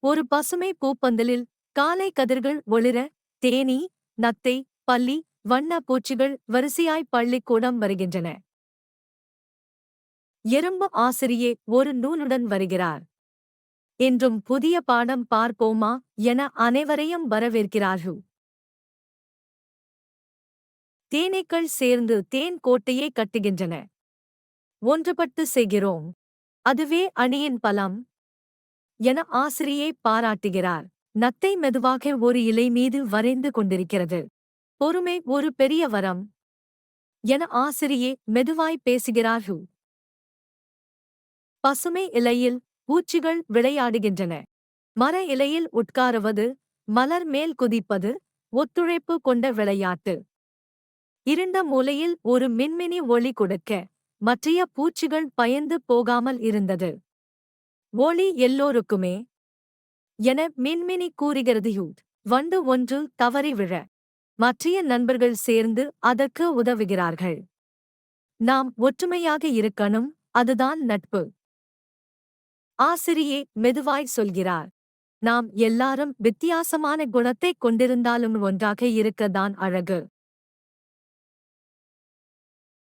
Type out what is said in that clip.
ஒரு பசுமை பூப்பந்தலில் காலை கதிர்கள் ஒளிர தேனீ, நத்தை, பல்லி, வண்ண பூச்சிகள் வரிசையாய் பள்ளிக்கூடம் வருகின்றன. எறும்பு ஆசிரியே ஒரு நூலுடன் வருகிறார். இன்றும் புதிய பாடம் பார்ப்போமா என அனைவரையும் வரவேற்கிறார்கள். தேனீக்கள் சேர்ந்து தேன் கோட்டையை கட்டுகின்றன. ஒன்றுபட்டு செய்கிறோம், அதுவே அணியின் பலம் என ஆசிரியை பாராட்டுகிறார். நத்தை மெதுவாக ஒரு இலை மீது வரைந்து கொண்டிருக்கிறது. பொறுமை ஒரு பெரிய வரம் என ஆசிரியே மெதுவாய் பேசுகிறார்கள். பசுமை இலையில் பூச்சிகள் விளையாடுகின்றன. மர இலையில் உட்காருவது, மலர் மேல் குதிப்பது, ஒத்துழைப்பு கொண்ட விளையாட்டு. இருண்ட மூலையில் ஒரு மின்மினி ஒளி கொடுக்க, மற்றைய பூச்சிகள் பயந்து போகாமல் இருந்தது. ஒளி எல்லோருக்குமே என மின்மினி கூறுகிறது. வண்டு ஒன்று தவறி விழ, மற்றைய நண்பர்கள் சேர்ந்து அதற்கு உதவுகிறார்கள். நாம் ஒற்றுமையாக இருக்கணும், அதுதான் நட்பு. ஆசிரியே மெதுவாய் சொல்கிறார். நாம் எல்லாரும் வித்தியாசமான குணத்தைக் கொண்டிருந்தாலும் ஒன்றாக இருக்கத்தான் அழகு.